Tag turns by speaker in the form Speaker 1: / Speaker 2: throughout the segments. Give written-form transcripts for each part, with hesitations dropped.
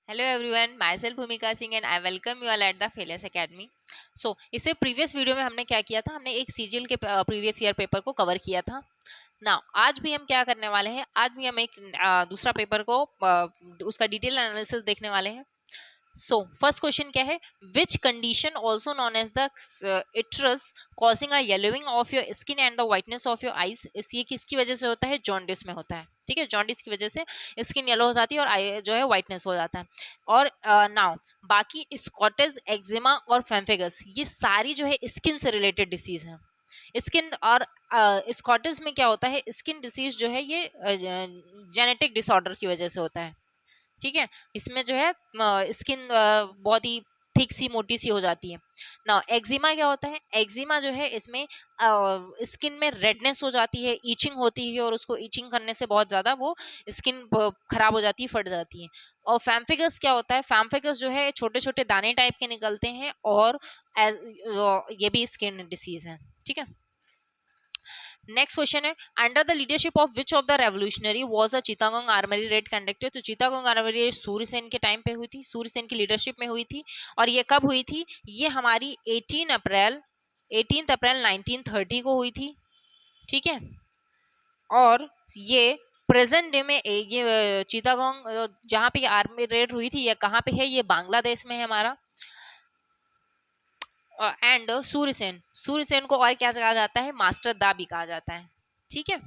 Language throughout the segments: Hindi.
Speaker 1: Hello everyone, myself Bhumika Singh and I welcome you all at the Failures Academy. इससे प्रीवियस वीडियो में हमने क्या किया था, हमने एक सीजीएल के प्रीवियस ईयर पेपर को कवर किया था ना। आज भी हम क्या करने वाले हैं, आज भी हम एक दूसरा पेपर को उसका डिटेल एनालिसिस देखने वाले हैं। फर्स्ट क्वेश्चन क्या है, which condition also known as the icterus causing a yellowing of your skin and the whiteness of your eyes, ये किसकी वजह से होता है? जॉन्डिस में होता है। ठीक है, जॉन्डिस की वजह से स्किन येलो हो जाती है और आई जो है व्हाइटनेस हो जाता है। और नाउ बाकी स्कॉटिश एक्जिमा और फेम्फेगस, ये सारी जो है स्किन से रिलेटेड डिसीज है। स्किन और स्कॉटिश में क्या होता है, स्किन डिसीज जो है ये जेनेटिक डिसऑर्डर की वजह से होता है। ठीक है, इसमें जो है स्किन बहुत ही थिक सी मोटी सी हो जाती है ना। एक्जिमा क्या होता है? एक्जिमा जो है इसमें स्किन में रेडनेस हो जाती है, ईचिंग होती है और उसको ईचिंग करने से बहुत ज़्यादा वो स्किन खराब हो जाती है, फट जाती है। और फैम्फिगस क्या होता है? फैम्फिगस जो है छोटे छोटे दाने टाइप के निकलते हैं और ये भी स्किन डिसीज है। ठीक है, नेक्स्ट क्वेश्चन है, under the leadership of which of the revolutionary was a Chittagong armoury raid conducted? तो चिटागोंग आर्मरी रेड सूर्यसेन के टाइम पे हुई थी, सूर्यसेन की लीडरशिप में हुई थी। और ये कब हुई थी? ये हमारी 18 अप्रैल 1930 को हुई थी। ठीक है, और ये प्रेजेंट डे में ये चिटागोंग जहाँ पे आर्मी रेड हुई थी, ये कहाँ पे है? ये बांग्लादेश में है हमारा। एंड सूर्यसेन को और क्या कहा जाता है? मास्टर दा भी कहा जाता है। ठीक है,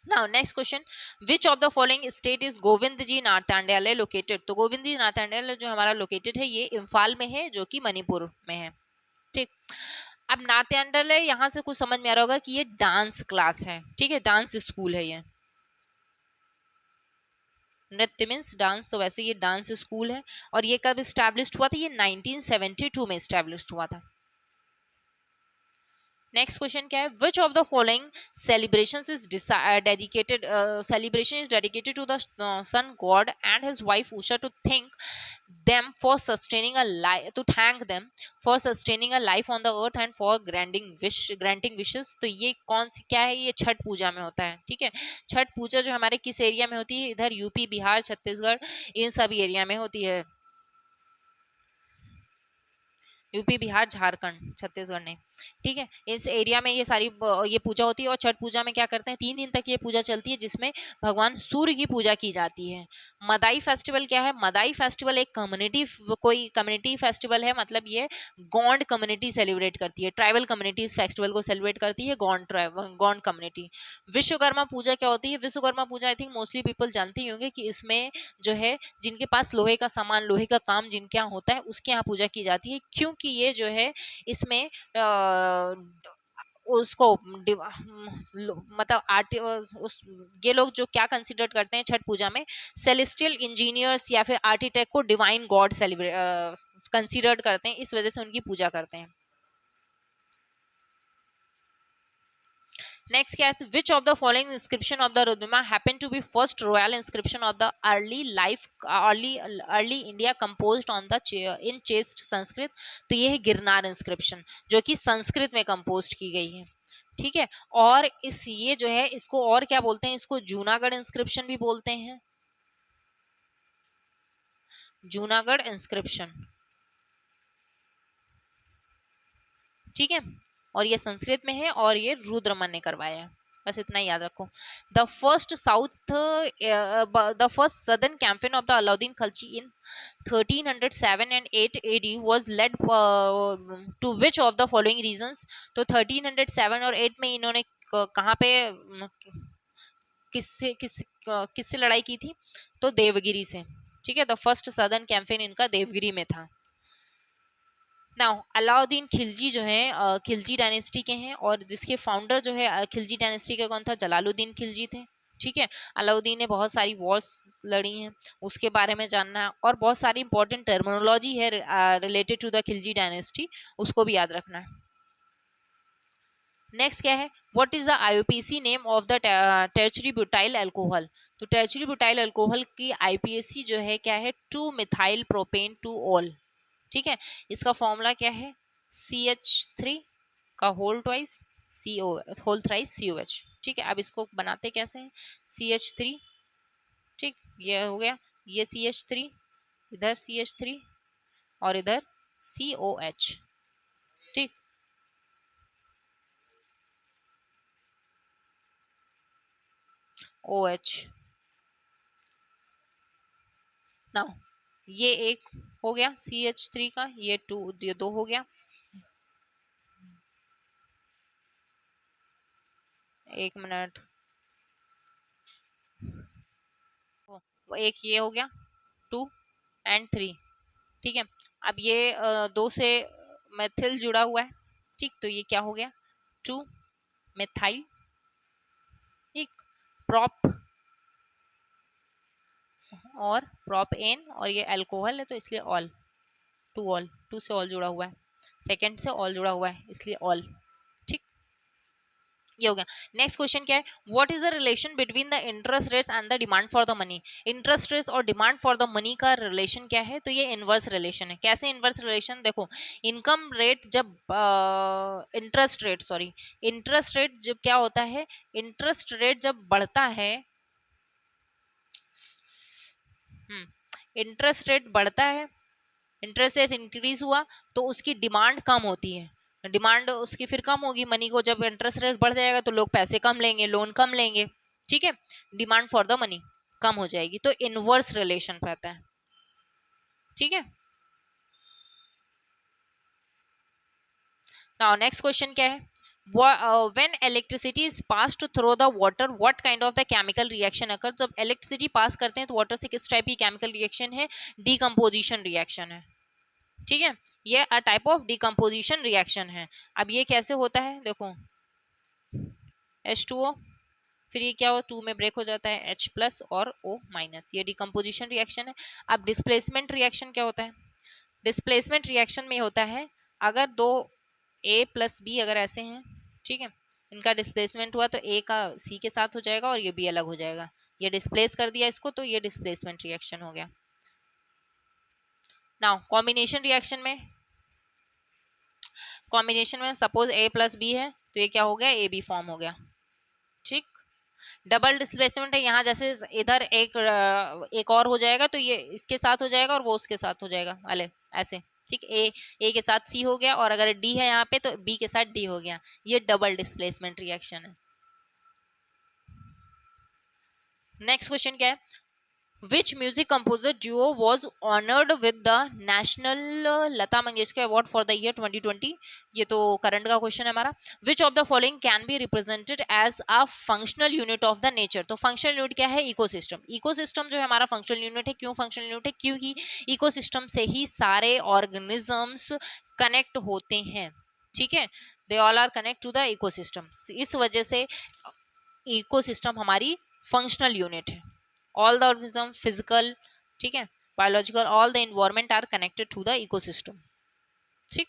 Speaker 1: now next question, which of the following state is Govind ji नाथांड्यालय लोकेटेड? तो गोविंद जी नाथांड्यालय जो हमारा लोकेटेड है ये इम्फाल में है, जो कि मणिपुर में है। ठीक, अब नाथांड्यालय यहाँ से कुछ समझ में आ रहा होगा कि ये डांस क्लास है। ठीक है, डांस स्कूल है ये। नृत्य मीन्स डांस, तो वैसे ये डांस स्कूल है। और ये कब स्टैब्लिश्ड हुआ था? ये 1972 में स्टैब्लिश्ड हुआ था। नेक्स्ट क्वेश्चन क्या है, which of the following celebrations is dedicated to the sun god and his wife Usha to thank them for sustaining a life on the earth and for granting wishes? तो ये कौन सी क्या है? ये छठ पूजा में होता है। ठीक है, छठ पूजा जो हमारे किस एरिया में होती है? इधर यूपी, बिहार, छत्तीसगढ़, इन सभी एरिया में होती है। यूपी, बिहार, झारखंड, छत्तीसगढ़ नहीं। ठीक है, इस एरिया में ये सारी ये पूजा होती है। और छठ पूजा में क्या करते हैं? 3 दिन तक ये पूजा चलती है, जिसमें भगवान सूर्य की पूजा की जाती है। मदाई फेस्टिवल क्या है? मदाई फेस्टिवल एक कम्युनिटी फेस्टिवल है। मतलब ये गोंड कम्युनिटी सेलिब्रेट करती है, ट्राइबल कम्युनिटीज फेस्टिवल को सेलिब्रेट करती है, गोंड कम्युनिटी। विश्वकर्मा पूजा क्या होती है? विश्वकर्मा पूजा आई थिंक मोस्टली पीपल जानते ही होंगे कि इसमें जो है जिनके पास लोहे का सामान, लोहे का काम जिनके यहाँ होता है, उसके यहाँ पूजा की जाती है। क्योंकि ये जो है इसमें उसको मतलब ये लोग जो क्या कंसिडर करते हैं छठ पूजा में, सेलेस्टियल इंजीनियर्स या फिर आर्किटेक्ट को डिवाइन गॉड सेलिब्रेट कंसिडर करते हैं, इस वजह से उनकी पूजा करते हैं। नेक्स्ट क्या है, which of the following inscription of the Rudrama happen to be first royal inscription of the early India composed on the in chest Sanskrit? तो ये है गिरनार इंस्क्रिप्शन, जो कि संस्कृत में कंपोज की गई है। ठीक है, और ये जो है इसको और क्या बोलते हैं? इसको जूनागढ़ इंस्क्रिप्शन भी बोलते हैं, जूनागढ़ इंस्क्रिप्शन। ठीक है, और ये संस्कृत में है और ये रुद्रमन ने करवाया है। बस इतना ही याद रखो। The first southern campaign of the Alauddin Khilji in 1307 and 8 AD was led to which of the following reasons? तो 1307 और 8 में इन्होंने कहाँ पे किससे किस किससे लड़ाई की थी? तो देवगिरी से। ठीक है, द फर्स्ट सदर्न कैंपेन इनका देवगिरी में था। नाउ अलाउद्दीन खिलजी जो है खिलजी डायनेस्टी के हैं, और जिसके फाउंडर जो है खिलजी डायनेस्टी का कौन था? जलालुद्दीन खिलजी थे। ठीक है, अलाउद्दीन ने बहुत सारी वॉर्स लड़ी हैं, उसके बारे में जानना है। और बहुत सारी इंपॉर्टेंट टर्मिनोलॉजी है related to the Khilji dynasty, उसको भी याद रखना है। नेक्स्ट क्या है, what is the IPC name of the tertiary butyl alcohol? तो टर्चरी ब्यूटाइल अल्कोहल की आईपीएसी जो है क्या है? 2 मिथाइल प्रोपेन 2 ऑल। ठीक है, इसका फॉर्मूला क्या है? CH3 का whole twice CO whole thrice COH। ठीक है, अब इसको बनाते कैसे हैं? CH3, ठीक, ये हो गया, ये CH3, इधर CH3 और इधर COH। ठीक, OH। ना ये एक हो गया CH3 का, ये दो हो गया। एक मिनट, वो एक ये हो गया 2 और 3। ठीक है, अब ये दो से मेथिल जुड़ा हुआ है। ठीक, तो ये क्या हो गया 2 मेथाइल। ठीक, प्रोप और प्रोप एन, और ये अल्कोहल है तो इसलिए ऑल, टू से ऑल जुड़ा हुआ है, सेकेंड से ऑल जुड़ा हुआ है इसलिए ऑल। ठीक, ये हो गया। नेक्स्ट क्वेश्चन क्या है, what is the relation between the interest rates and the demand for the money. Interest rates और डिमांड फॉर द मनी का रिलेशन क्या है, तो ये इनवर्स रिलेशन है। कैसे इनवर्स रिलेशन, देखो इनकम रेट जब इंटरेस्ट रेट जब क्या होता है, इंटरेस्ट रेट जब बढ़ता है, इंटरेस्ट रेट बढ़ता है, इंटरेस्ट रेट इंक्रीज हुआ तो उसकी डिमांड कम होती है, डिमांड उसकी फिर कम होगी मनी को। जब इंटरेस्ट रेट बढ़ जाएगा तो लोग पैसे कम लेंगे, लोन कम लेंगे। ठीक है, डिमांड फॉर द मनी कम हो जाएगी, तो इनवर्स रिलेशन रहता है। ठीक है, नाउ नेक्स्ट क्वेश्चन क्या है, when electricity is passed through the water what kind of the chemical reaction occurs। जब इलेक्ट्रिसिटी पास करते हैं तो वाटर से किस टाइप की केमिकल रिएक्शन है, डीकम्पोजिशन रिएक्शन है। ठीक है, ये a type of decomposition reaction है। अब ये कैसे होता है, देखो H2O, फिर ये क्या हो, 2 में ब्रेक हो जाता है H प्लस और O माइनस, ये डिकम्पोजिशन रिएक्शन है। अब डिस्प्लेसमेंट रिएक्शन क्या होता है, डिस्प्लेसमेंट रिएक्शन में होता है अगर दो A प्लस B अगर ऐसे हैं, ठीक है, इनका डिस्प्लेसमेंट हुआ तो A का C के साथ हो जाएगा और ये B अलग हो जाएगा, ये डिस्प्लेस कर दिया इसको, तो ये डिस्प्लेसमेंट रिएक्शन हो गया। नाउ कॉम्बिनेशन में सपोज A प्लस B है तो ये क्या हो गया, AB फॉर्म हो गया। ठीक, डबल डिस्प्लेसमेंट है, यहाँ जैसे इधर एक और हो जाएगा तो ये इसके साथ हो जाएगा और वो उसके साथ हो जाएगा, अले ऐसे। ठीक, ए के साथ सी हो गया और अगर डी है यहाँ पे तो बी के साथ डी हो गया, ये डबल डिस्प्लेसमेंट रिएक्शन है। नेक्स्ट क्वेश्चन क्या है, Which music composer duo was honored with the National Lata Mangeshkar Award for the year 2020। ये तो करंट का क्वेश्चन है हमारा। Which of the following can be represented as a functional unit of the nature। तो फंक्शनल यूनिट क्या है, इकोसिस्टम। इकोसिस्टम जो है हमारा फंक्शनल यूनिट है। क्यों फंक्शनल यूनिट है, क्योंकि इकोसिस्टम से ही सारे ऑर्गेनिजम्स कनेक्ट होते हैं। ठीक है, they all are connect to the ecosystem, इस वजह से इकोसिस्टम हमारी फंक्शनल यूनिट है। all the organism physical, ठीक है, biological, all the environment are connected to the ecosystem। ठीक,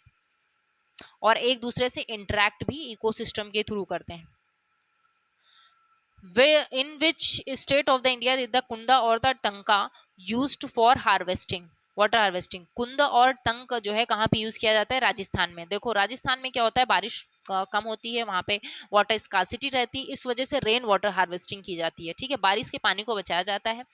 Speaker 1: और एक दूसरे से इंटरेक्ट भी इकोसिस्टम के थ्रू करते हैं। in which state of the India is the kunda और the tanka used for harvesting, water harvesting. कुंद और टंक जो है कहाँ पे यूज किया जाता है, राजस्थान में। देखो राजस्थान में क्या होता है, बारिश कम होती है, वहाँ पे वाटर स्कार्सिटी रहती है, इस वजह से रेन वाटर हार्वेस्टिंग की जाती है। ठीक है, बारिश के पानी को बचाया जाता है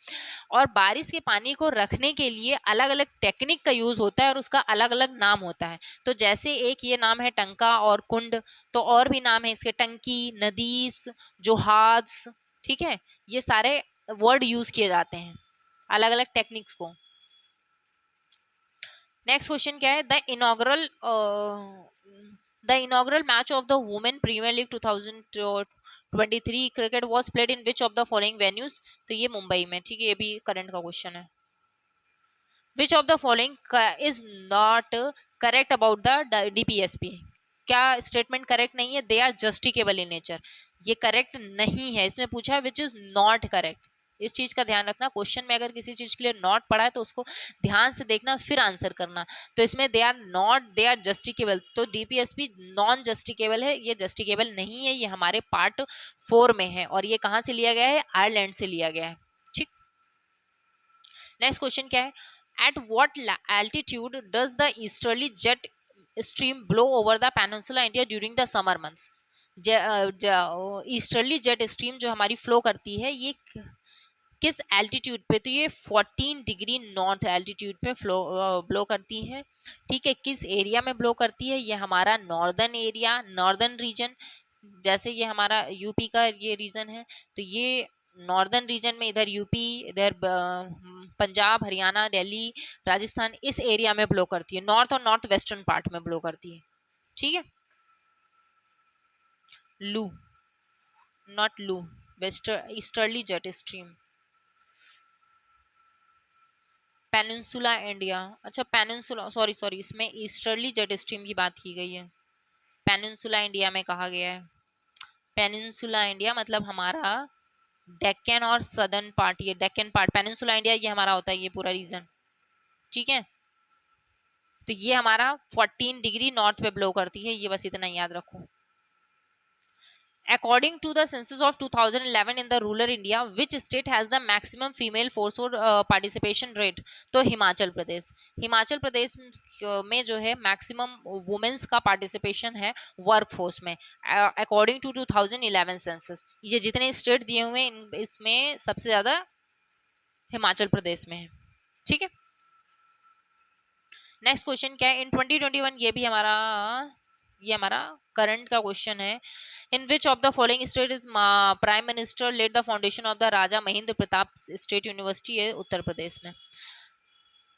Speaker 1: और बारिश के पानी को रखने के लिए अलग अलग टेक्निक का यूज होता है और उसका अलग अलग नाम होता है। तो जैसे एक ये नाम है टंका और कुंड, तो और भी नाम है इसके, टंकी, नदीस, जोहाज। ठीक है, ये सारे वर्ड यूज किए जाते हैं अलग अलग टेक्निक्स को। नेक्स्ट क्वेश्चन क्या है, the inaugural match of the women premiere league 2023 cricket was played in which of the following venues. तो ये मुंबई में। ठीक है, ये भी करंट का क्वेश्चन है। Which of the following is not correct about the DPSP. क्या स्टेटमेंट करेक्ट नहीं है, दे आर जस्टिकेबल इन नेचर, ये करेक्ट नहीं है। इसमें पूछा है विच इज नॉट करेक्ट, इस चीज का ध्यान रखना। क्वेश्चन में अगर किसी चीज के लिए नॉट पढ़ा है तो उसको ध्यान से देखना फिर आंसर करना। तो इसमें they are not, they are justiciable, तो डीपीएसपी नॉन जस्टिकेबल है, ये जस्टिकेबल नहीं है, ये हमारे पार्ट 4 में है और ये कहाँ से लिया गया है, आयरलैंड से लिया गया है। ठीक, नेक्स्ट क्वेश्चन क्या है, at what altitude does the easterly jet stream blow over the peninsula India during the summer months। Easterly jet stream जो हमारी फ्लो करती है, ये किस एल्टीट्यूड पे, तो ये 14 डिग्री नॉर्थ एल्टीट्यूड पे ब्लो करती है। ठीक है, किस एरिया में ब्लो करती है, ये हमारा नॉर्दर्न एरिया, नॉर्दर्न रीजन, जैसे ये हमारा यूपी का ये रीजन है, तो ये नॉर्दर्न रीजन में इधर यूपी, इधर पंजाब, हरियाणा, दिल्ली, राजस्थान, इस एरिया में ब्लो करती है, नॉर्थ और नॉर्थ वेस्टर्न पार्ट में ब्लो करती है। ठीक है, लू, नॉट लू, Wester easterly jet stream, peninsula India, अच्छा पेनिनसुला, सॉरी सॉरी, इसमें ईस्टर्ली जेट स्ट्रीम की बात की गई है, पेनिनसुला इंडिया में कहा गया है। पेनिनसुला इंडिया मतलब हमारा डेक्कन और सदर्न पार्ट, ये डेक्कन पार्ट, पेनिनसुला इंडिया ये हमारा होता है ये पूरा रीजन। ठीक है, तो ये हमारा 14 डिग्री नॉर्थ पे ब्लो करती है, ये बस इतना याद रखो। According to the census of 2011 in the rural India, which state has the maximum female force participation rate? तो हिमाचल प्रदेश, हिमाचल प्रदेश में जो है मैक्सिमम वुमेन्स का पार्टिसिपेशन है वर्क फोर्स में, अकॉर्डिंग टू 2011 सेंसस। ये जितने स्टेट दिए हुए हैं इसमें सबसे ज्यादा हिमाचल प्रदेश में है। ठीक है, नेक्स्ट क्वेश्चन क्या है, इन 2021, ये हमारा करंट का क्वेश्चन है। In which of the following state is prime minister laid the foundation of the Raja Mahendra Pratap state university है उत्तर प्रदेश में।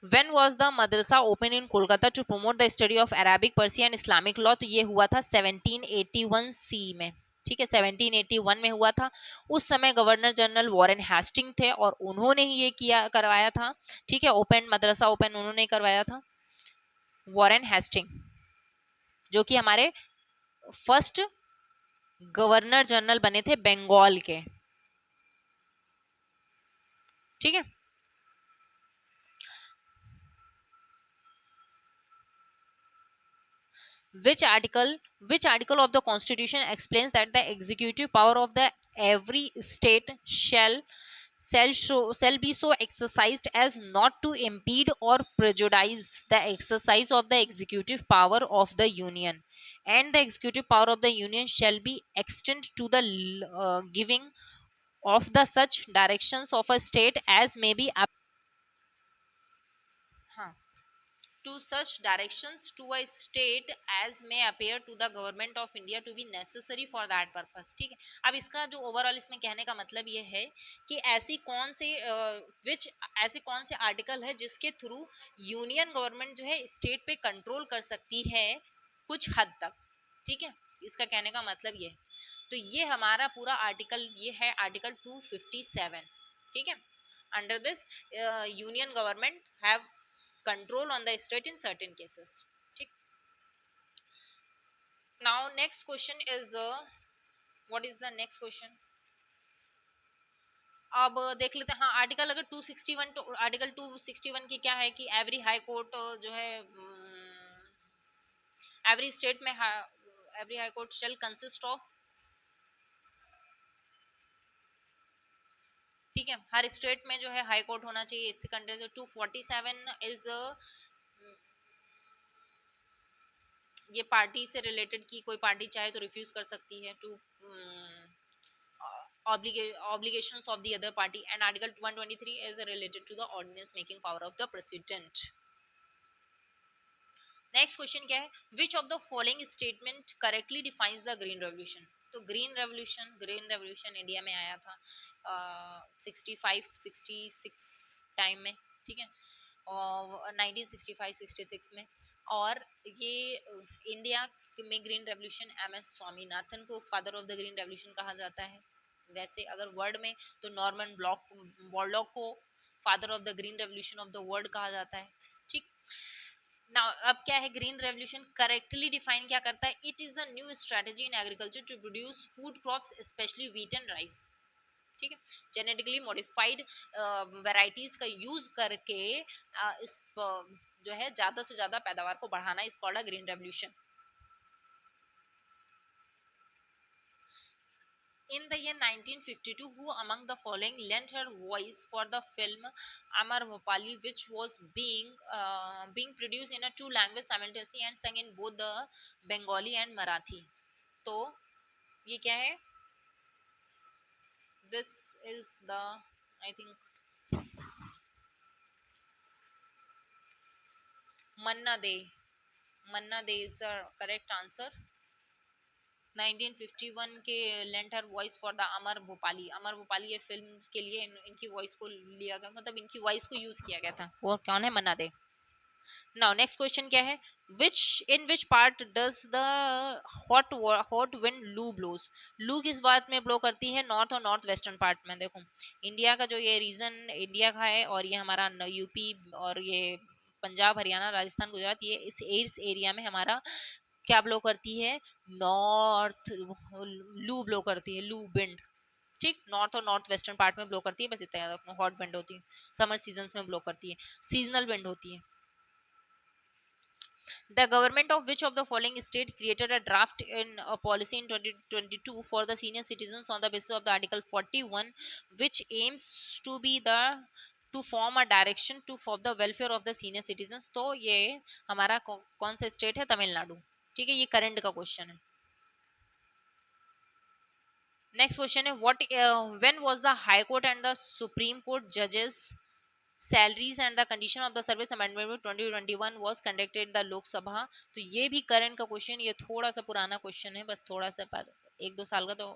Speaker 1: When was the madrasa open in Kolkata to promote the study of Arabic, Persian and Islamic law? तो ये हुआ था 1781 सी में। ठीक है, 1781 में हुआ था। उस समय गवर्नर जनरल वॉरेन हेस्टिंग थे और उन्होंने ही ये करवाया था। ठीक है, ओपन मदरसा ओपन उन्होंने करवाया था, वॉरेन हेस्टिंग, जो कि हमारे फर्स्ट गवर्नर जनरल बने थे बंगाल के। ठीक है, which article of the constitution explains that the executive power of the every state shall be so exercised as not to impede or prejudice the exercise of the executive power of the union, and the executive power of the union shall be extended to the giving of the such directions of a state as may be हाँ, to such directions to a state as may appear to the government of India to be necessary for that purpose। ठीक है, अब इसका जो ओवरऑल इसमें कहने का मतलब ये है कि ऐसी कौन से आर्टिकल है जिसके थ्रू यूनियन गवर्नमेंट जो है स्टेट पे कंट्रोल कर सकती है कुछ हद तक। ठीक है, इसका कहने का मतलब ये है, तो ये हमारा पूरा आर्टिकल ये है आर्टिकल 257। ठीक है, under this union government have control on the state in certain cases। ठीक, now next question is what is the next question? अब देख लेते हैं, हाँ आर्टिकल अगर 261, तो आर्टिकल 261 की क्या है कि एवरी हाई कोर्ट जो है एवरी स्टेट में every high court shell consist of, ठीक है, हर स्टेट में जो है हाई कोर्ट होना चाहिए। इससे कंटेंट 247 इज ये पार्टी से रिलेटेड की कोई पार्टी चाहे तो रिफ्यूज कर सकती है to obligations of the other party, and article 123 is related to the ordinance making power of the president। Next question क्या है, which of the following statement correctly defines the green revolution? तो ग्रीन रेवोल्यूशन इंडिया में आया था 65-66 टाइम में। ठीक है, और 1965-66 में, और ये इंडिया में ग्रीन रेवोल्यूशन MS स्वामीनाथन को father of the green revolution कहा जाता है। वैसे अगर वर्ड में तो नॉर्मन बॉरलॉग को father of the green revolution of the world कहा जाता है। ठीक, नाउ अब क्या है, ग्रीन रेवोल्यूशन करेक्टली डिफाइन क्या करता है, it is a new strategy in agriculture to produce food crops specially wheat and rice. ठीक है, जेनेटिकली मॉडिफाइड वेराइटीज का यूज करके इस जो है ज्यादा से ज्यादा पैदावार को बढ़ाना is called a green revolution. In the year 1952, who among the following lent her voice for the film Amar Bhopali, which was being produced in a two language simultaneously and sung in both the Bengali and Marathi? तो ये क्या है, this is the I think Manna Dey, Manna Dey is correct answer. 1951 के lent her voice for the Amar Bhopali ये फिल्म के लिए इनकी वॉइस को लिया गया, मतलब इनकी वॉइस को यूज किया गया था। वो कौन है? मन्ना दे। नाउ नेक्स्ट क्वेश्चन क्या है? Which part does the hot wind लू ब्लोस? लू किस बात में ब्लो करती है? नॉर्थ और नॉर्थ वेस्टर्न पार्ट में। देखो इंडिया का जो ये रीजन इंडिया का है, और ये हमारा यूपी और ये पंजाब हरियाणा राजस्थान गुजरात, ये इस एरिया में हमारा क्या ब्लो करती है? नॉर्थ लू ब्लो करती है, लू विंड। ठीक, नॉर्थ और नॉर्थ वेस्टर्न पार्ट में ब्लो करती है, बस इतना याद रखना। हॉट विंड होती है समर सीजन्स में ब्लो करती है, सीजनल विंड होती है। The government of which of the following state created a draft in a policy in 2022 for the senior citizens on the basis of the Article 41, which aims to be the to form a direction to for the welfare of the senior citizens? तो ये हमारा कौन सा स्टेट है? तमिलनाडु। ठीक है, ये करंट का क्वेश्चन है। नेक्स्ट क्वेश्चन है what when was the high court and the supreme court जजेस salaries and the condition of the service amendment bill 2021 was conducted the लोक सभा। तो ये भी करंट का क्वेश्चन, ये थोड़ा सा पुराना क्वेश्चन है, बस थोड़ा सा, पर एक दो साल का तो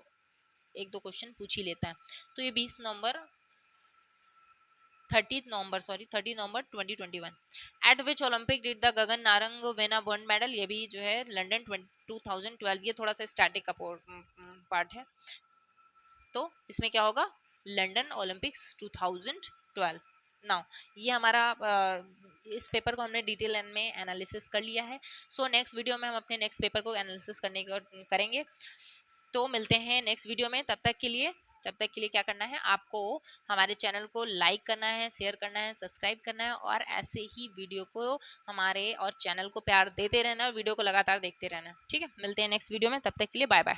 Speaker 1: एक दो क्वेश्चन पूछ ही लेता है। तो ये 30 नवंबर 2021। Eight which Olympic did the Gagan Narang win a gold medal? ये भी जो है लंदन 2012। ये थोड़ा सा स्टैटिक का पार्ट है, तो इसमें क्या होगा? London Olympics 2012। नाउ ये हमारा इस पेपर को हमने डिटेल में एनालिसिस कर लिया है। सो नेक्स्ट वीडियो में हम अपने नेक्स्ट पेपर को एनालिसिस करेंगे। तो मिलते हैं नेक्स्ट वीडियो में। तब तक के लिए क्या करना है? आपको हमारे चैनल को लाइक करना है, शेयर करना है, सब्सक्राइब करना है, और ऐसे ही वीडियो को हमारे और चैनल को प्यार देते रहना, और वीडियो को लगातार देखते रहना। ठीक है, मिलते हैं नेक्स्ट वीडियो में। तब तक के लिए बाय बाय।